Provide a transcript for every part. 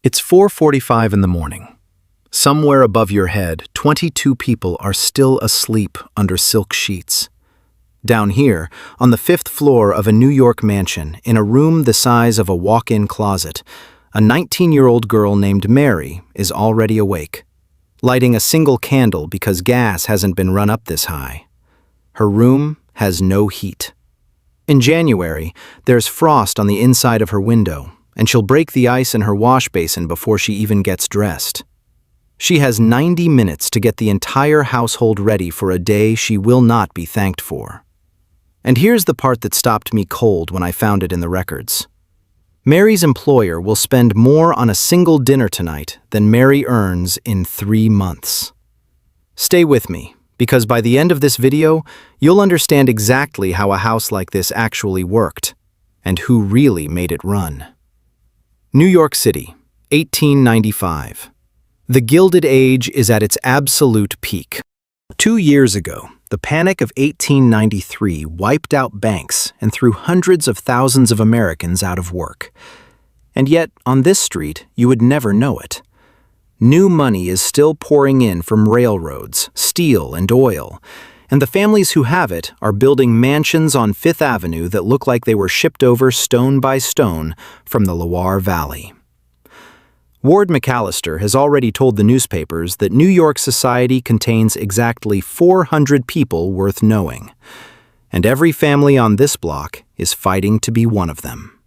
It's 4:45 in the morning. Somewhere above your head, 22 people are still asleep under silk sheets. Down here, on the 5th floor of a New York mansion, in a room the size of a walk-in closet, a 19-year-old girl named Mary is already awake, lighting a single candle because gas hasn't been run up this high. Her room has no heat. In January, there's frost on the inside of her window, and she'll break the ice in her wash basin before she even gets dressed. She has 90 minutes to get the entire household ready for a day she will not be thanked for. And here's the part that stopped me cold when I found it in the records. Mary's employer will spend more on a single dinner tonight than Mary earns in 3 months. Stay with me, because by the end of this video, you'll understand exactly how a house like this actually worked, and who really made it run. New York City, 1895. The Gilded Age is at its absolute peak. 2 years ago, the Panic of 1893 wiped out banks and threw hundreds of thousands of Americans out of work. And yet, on this street, you would never know it. New money is still pouring in from railroads, steel, and oil, and the families who have it are building mansions on Fifth Avenue that look like they were shipped over stone by stone from the Loire Valley. Ward McAllister has already told the newspapers that New York society contains exactly 400 people worth knowing, and every family on this block is fighting to be one of them.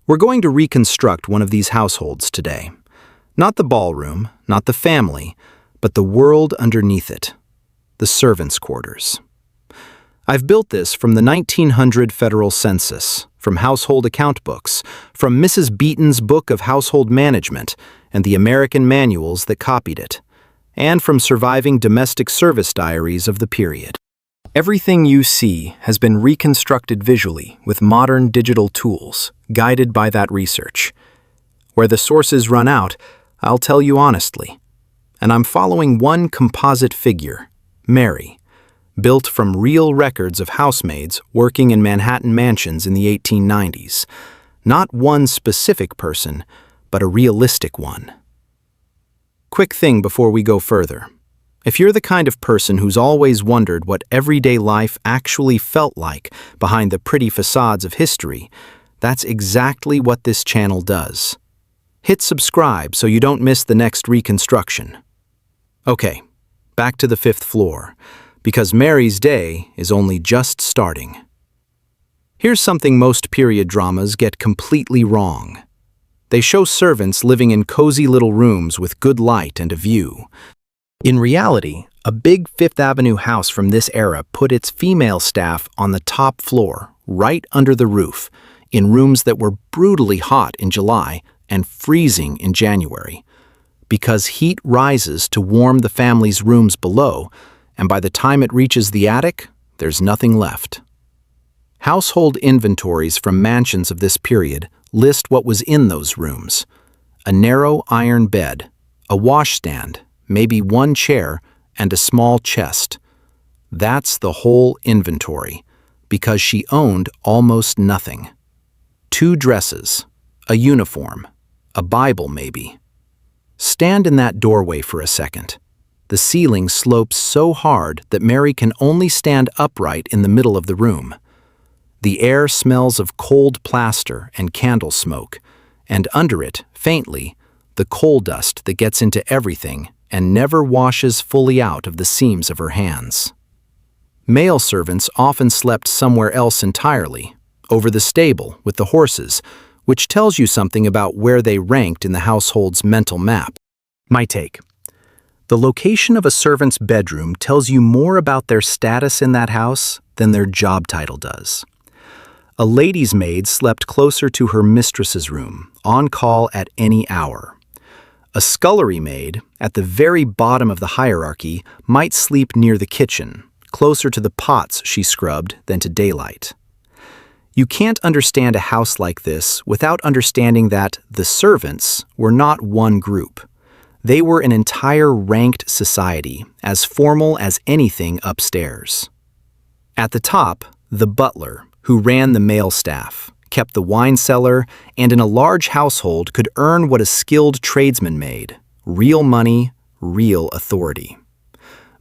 We're going to reconstruct one of these households today. Not the ballroom, not the family, but the world underneath it, the servants' quarters. I've built this from the 1900 federal census, from household account books, from Mrs. Beaton's Book of Household Management and the American manuals that copied it, and from surviving domestic service diaries of the period. Everything you see has been reconstructed visually with modern digital tools, guided by that research. Where the sources run out, I'll tell you honestly. And I'm following one composite figure, Mary, built from real records of housemaids working in Manhattan mansions in the 1890s. Not one specific person, but a realistic one. Quick thing before we go further. If you're the kind of person who's always wondered what everyday life actually felt like behind the pretty facades of history, that's exactly what this channel does. Hit subscribe so you don't miss the next reconstruction. Okay, back to the 5th floor, because Mary's day is only just starting. Here's something most period dramas get completely wrong. They show servants living in cozy little rooms with good light and a view. In reality, a big Fifth Avenue house from this era put its female staff on the top floor, right under the roof, in rooms that were brutally hot in July and freezing in January. Because heat rises to warm the family's rooms below, and by the time it reaches the attic, there's nothing left. Household inventories from mansions of this period list what was in those rooms: a narrow iron bed, a washstand, maybe one chair, and a small chest. That's the whole inventory, because she owned almost nothing. 2 dresses, a uniform, a Bible maybe. Stand in that doorway for a second. The ceiling slopes so hard that Mary can only stand upright in the middle of the room. The air smells of cold plaster and candle smoke, and under it, faintly, the coal dust that gets into everything and never washes fully out of the seams of her hands. Male servants often slept somewhere else entirely, over the stable with the horses, which tells you something about where they ranked in the household's mental map. My take. The location of a servant's bedroom tells you more about their status in that house than their job title does. A lady's maid slept closer to her mistress's room, on call at any hour. A scullery maid, at the very bottom of the hierarchy, might sleep near the kitchen, closer to the pots she scrubbed than to daylight. You can't understand a house like this without understanding that the servants were not one group. They were an entire ranked society, as formal as anything upstairs. At the top, the butler, who ran the male staff, kept the wine cellar, and in a large household could earn what a skilled tradesman made: real money, real authority.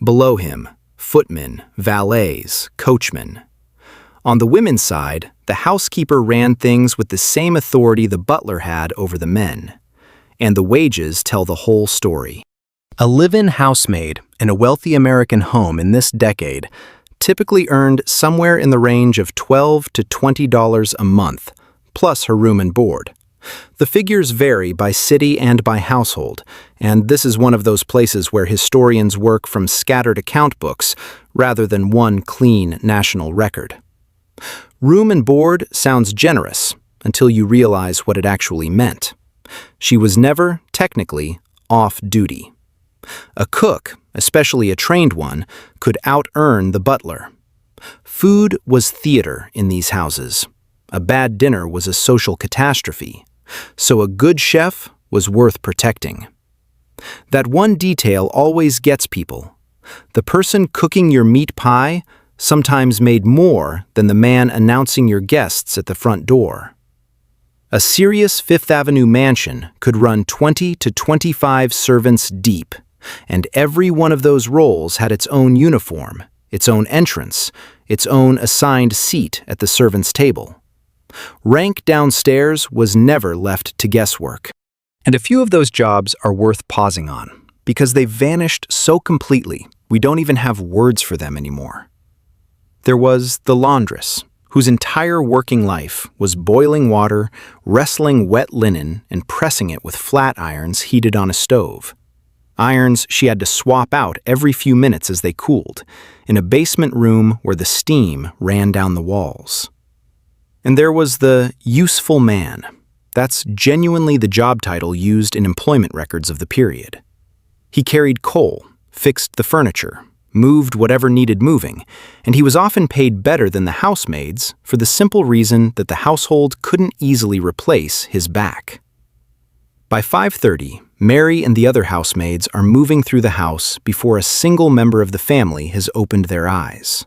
Below him, footmen, valets, coachmen. On the women's side, the housekeeper ran things with the same authority the butler had over the men. And the wages tell the whole story. A live-in housemaid in a wealthy American home in this decade typically earned somewhere in the range of $12 to $20 a month, plus her room and board. The figures vary by city and by household, and this is one of those places where historians work from scattered account books rather than one clean national record. Room and board sounds generous until you realize what it actually meant. She was never, technically, off duty. A cook, especially a trained one, could out-earn the butler. Food was theater in these houses. A bad dinner was a social catastrophe, so a good chef was worth protecting. That one detail always gets people. The person cooking your meat pie sometimes made more than the man announcing your guests at the front door. A serious Fifth Avenue mansion could run 20 to 25 servants deep, and every one of those roles had its own uniform, its own entrance, its own assigned seat at the servants' table. Rank downstairs was never left to guesswork. And a few of those jobs are worth pausing on, because they've vanished so completely we don't even have words for them anymore. There was the laundress, whose entire working life was boiling water, wrestling wet linen, and pressing it with flat irons heated on a stove. Irons she had to swap out every few minutes as they cooled, in a basement room where the steam ran down the walls. And there was the useful man. That's genuinely the job title used in employment records of the period. He carried coal, fixed the furniture, moved whatever needed moving, and he was often paid better than the housemaids for the simple reason that the household couldn't easily replace his back. By 5:30, Mary and the other housemaids are moving through the house before a single member of the family has opened their eyes.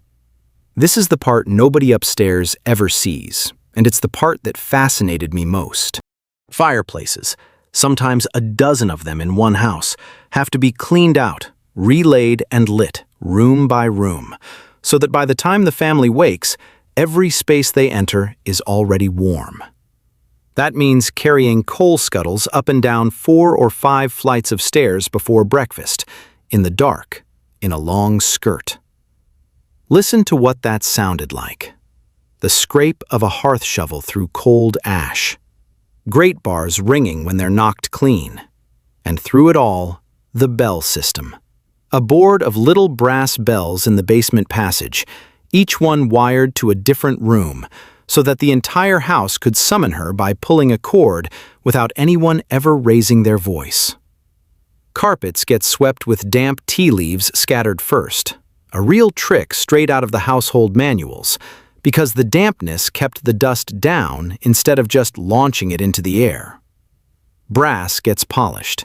This is the part nobody upstairs ever sees, and it's the part that fascinated me most. Fireplaces, sometimes a dozen of them in one house, have to be cleaned out, relaid and lit, room by room, so that by the time the family wakes, every space they enter is already warm. That means carrying coal scuttles up and down 4 or 5 flights of stairs before breakfast, in the dark, in a long skirt. Listen to what that sounded like. The scrape of a hearth shovel through cold ash. Grate bars ringing when they're knocked clean. And through it all, the bell system. A board of little brass bells in the basement passage, each one wired to a different room, so that the entire house could summon her by pulling a cord without anyone ever raising their voice. Carpets get swept with damp tea leaves scattered first, a real trick straight out of the household manuals, because the dampness kept the dust down instead of just launching it into the air. Brass gets polished.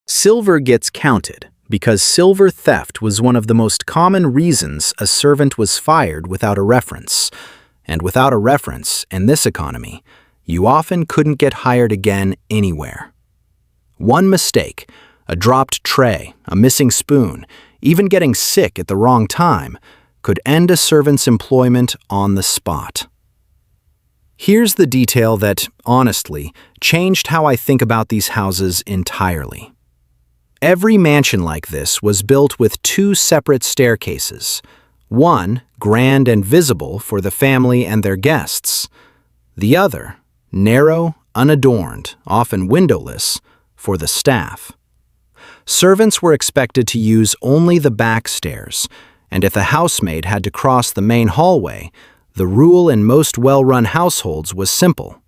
Silver gets counted, because silver theft was one of the most common reasons a servant was fired without a reference. And without a reference, in this economy, you often couldn't get hired again anywhere. One mistake, a dropped tray, a missing spoon, even getting sick at the wrong time, could end a servant's employment on the spot. Here's the detail that, honestly, changed how I think about these houses entirely. Every mansion like this was built with 2 separate staircases, one grand and visible for the family and their guests, the other narrow, unadorned, often windowless, for the staff. Servants were expected to use only the back stairs, and if a housemaid had to cross the main hallway, the rule in most well-run households was simple: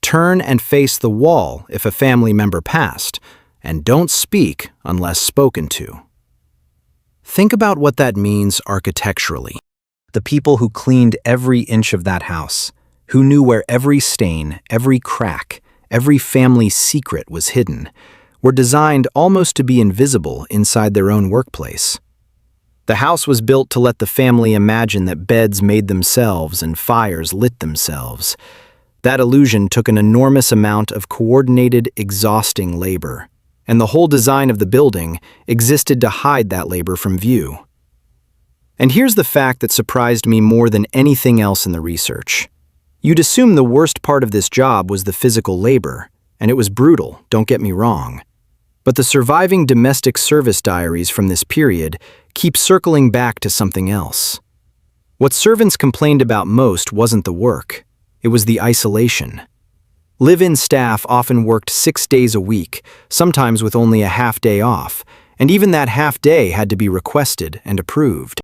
turn and face the wall if a family member passed, and don't speak unless spoken to. Think about what that means architecturally. The people who cleaned every inch of that house, who knew where every stain, every crack, every family secret was hidden, were designed almost to be invisible inside their own workplace. The house was built to let the family imagine that beds made themselves and fires lit themselves, That illusion took an enormous amount of coordinated, exhausting labor, and the whole design of the building existed to hide that labor from view. And here's the fact that surprised me more than anything else in the research. You'd assume the worst part of this job was the physical labor, and it was brutal, don't get me wrong. But the surviving domestic service diaries from this period keep circling back to something else. What servants complained about most wasn't the work, it was the isolation. Live-in staff often worked 6 days a week, sometimes with only a half day off, and even that half day had to be requested and approved.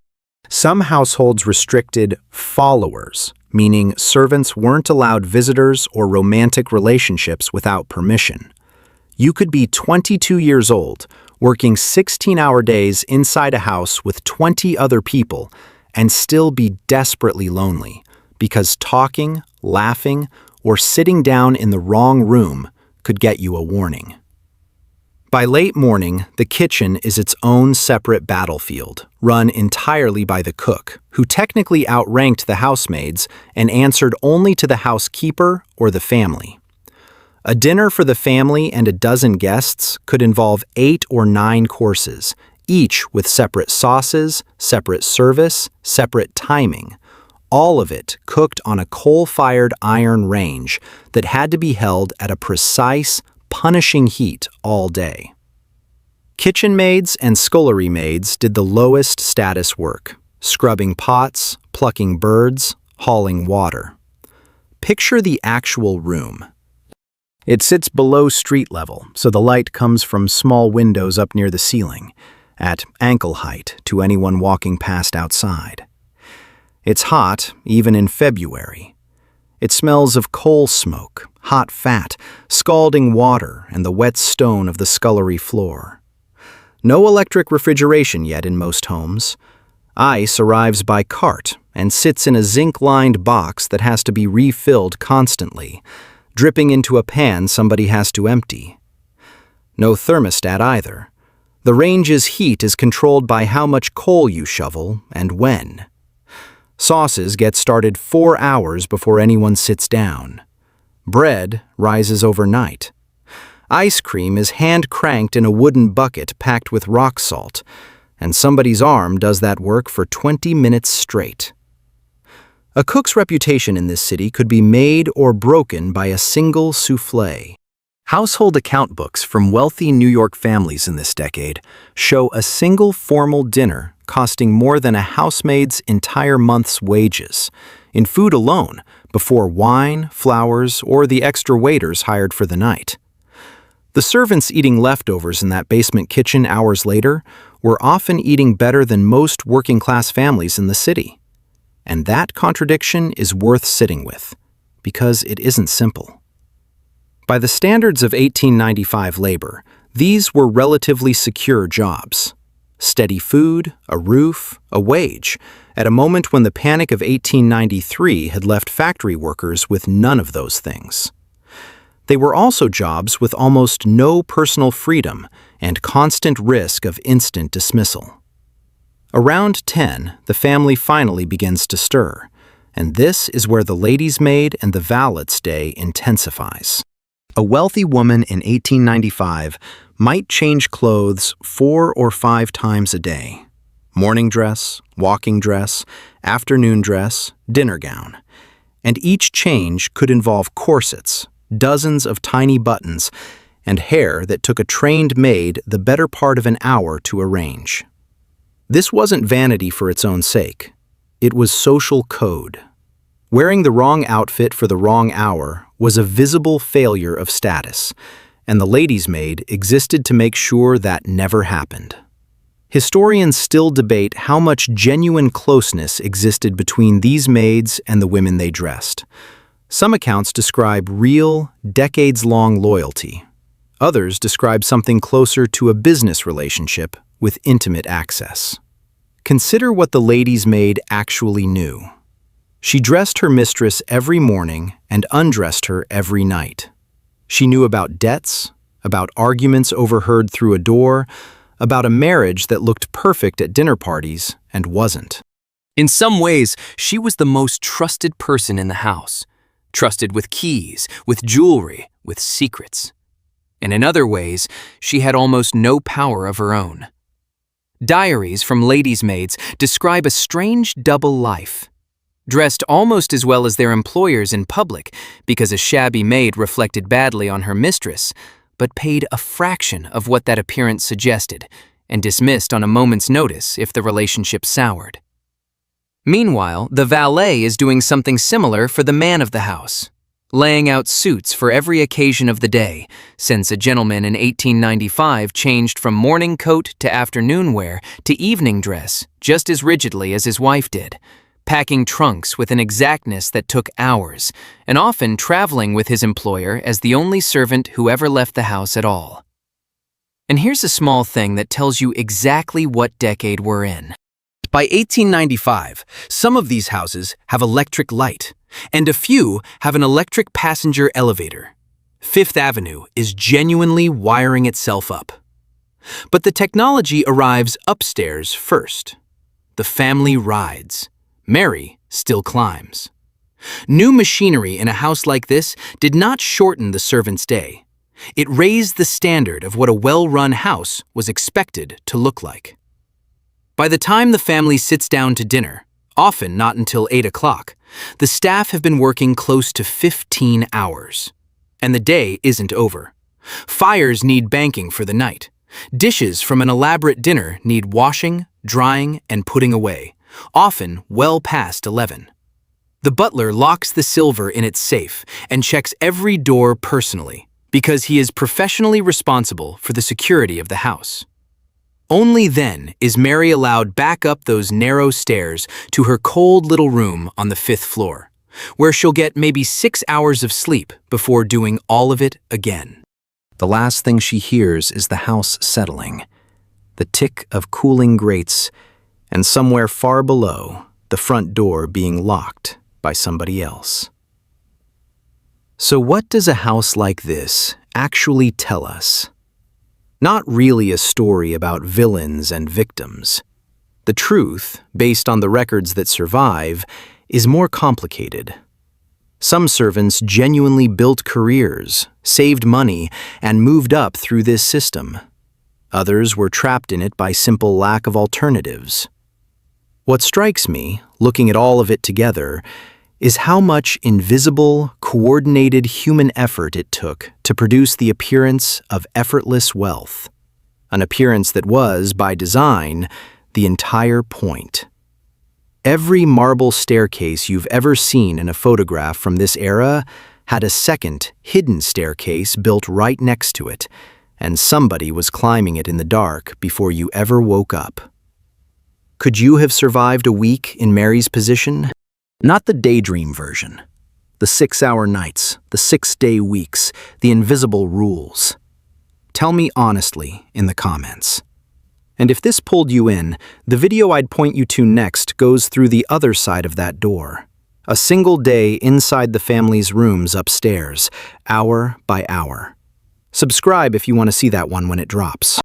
Some households restricted followers, meaning servants weren't allowed visitors or romantic relationships without permission. You could be 22 years old, working 16-hour days inside a house with 20 other people, and still be desperately lonely, because talking, laughing, or sitting down in the wrong room could get you a warning. By late morning, the kitchen is its own separate battlefield, run entirely by the cook, who technically outranked the housemaids and answered only to the housekeeper or the family. A dinner for the family and a dozen guests could involve 8 or 9 courses, each with separate sauces, separate service, separate timing. All of it cooked on a coal-fired iron range that had to be held at a precise, punishing heat all day. Kitchen maids and scullery maids did the lowest status work, scrubbing pots, plucking birds, hauling water. Picture the actual room. It sits below street level, so the light comes from small windows up near the ceiling, at ankle height to anyone walking past outside. It's hot, even in February. It smells of coal smoke, hot fat, scalding water, and the wet stone of the scullery floor. No electric refrigeration yet in most homes. Ice arrives by cart and sits in a zinc-lined box that has to be refilled constantly, dripping into a pan somebody has to empty. No thermostat either. The range's heat is controlled by how much coal you shovel and when. Sauces get started 4 hours before anyone sits down. Bread rises overnight. Ice cream is hand-cranked in a wooden bucket packed with rock salt, and somebody's arm does that work for 20 minutes straight. A cook's reputation in this city could be made or broken by a single soufflé. Household account books from wealthy New York families in this decade show a single formal dinner costing more than a housemaid's entire month's wages, in food alone, before wine, flowers, or the extra waiters hired for the night. The servants eating leftovers in that basement kitchen hours later were often eating better than most working-class families in the city. And that contradiction is worth sitting with, because it isn't simple. By the standards of 1895 labor, these were relatively secure jobs. Steady food, a roof, a wage, at a moment when the Panic of 1893 had left factory workers with none of those things. They were also jobs with almost no personal freedom and constant risk of instant dismissal. Around 10, the family finally begins to stir, and this is where the lady's maid and the valet's day intensifies. A wealthy woman in 1895 might change clothes 4 or 5 times a day. Morning dress, walking dress, afternoon dress, dinner gown. And each change could involve corsets, dozens of tiny buttons, and hair that took a trained maid the better part of an hour to arrange. This wasn't vanity for its own sake. It was social code. Wearing the wrong outfit for the wrong hour was a visible failure of status, and the lady's maid existed to make sure that never happened. Historians still debate how much genuine closeness existed between these maids and the women they dressed. Some accounts describe real, decades-long loyalty. Others describe something closer to a business relationship with intimate access. Consider what the lady's maid actually knew. She dressed her mistress every morning and undressed her every night. She knew about debts, about arguments overheard through a door, about a marriage that looked perfect at dinner parties and wasn't. In some ways, she was the most trusted person in the house. trusted with keys, with jewelry, with secrets. And in other ways, she had almost no power of her own. Diaries from ladies' maids describe a strange double life. Dressed almost as well as their employers in public because a shabby maid reflected badly on her mistress, but paid a fraction of what that appearance suggested and dismissed on a moment's notice if the relationship soured. Meanwhile, the valet is doing something similar for the man of the house, laying out suits for every occasion of the day, since a gentleman in 1895 changed from morning coat to afternoon wear to evening dress just as rigidly as his wife did, packing trunks with an exactness that took hours, and often traveling with his employer as the only servant who ever left the house at all. And here's a small thing that tells you exactly what decade we're in. By 1895, some of these houses have electric light, and a few have an electric passenger elevator. Fifth Avenue is genuinely wiring itself up. But the technology arrives upstairs first. The family rides. Mary still climbs. New machinery in a house like this did not shorten the servant's day. It raised the standard of what a well-run house was expected to look like. By the time the family sits down to dinner, often not until 8 o'clock, the staff have been working close to 15 hours. And the day isn't over. Fires need banking for the night. Dishes from an elaborate dinner need washing, drying, and putting away, often well past 11. The butler locks the silver in its safe and checks every door personally because he is professionally responsible for the security of the house. Only then is Mary allowed back up those narrow stairs to her cold little room on the 5th floor, where she'll get maybe 6 hours of sleep before doing all of it again. The last thing she hears is the house settling, the tick of cooling grates, and somewhere far below, the front door being locked by somebody else. So what does a house like this actually tell us? Not really a story about villains and victims. The truth, based on the records that survive, is more complicated. Some servants genuinely built careers, saved money, and moved up through this system. Others were trapped in it by simple lack of alternatives. What strikes me, looking at all of it together, is how much invisible, coordinated human effort it took to produce the appearance of effortless wealth. An appearance that was, by design, the entire point. Every marble staircase you've ever seen in a photograph from this era had a second, hidden staircase built right next to it, and somebody was climbing it in the dark before you ever woke up. Could you have survived a week in Mary's position? Not the daydream version. The 6-hour nights, the 6-day weeks, the invisible rules. Tell me honestly in the comments. And if this pulled you in, the video I'd point you to next goes through the other side of that door. A single day inside the family's rooms upstairs, hour by hour. Subscribe if you want to see that one when it drops.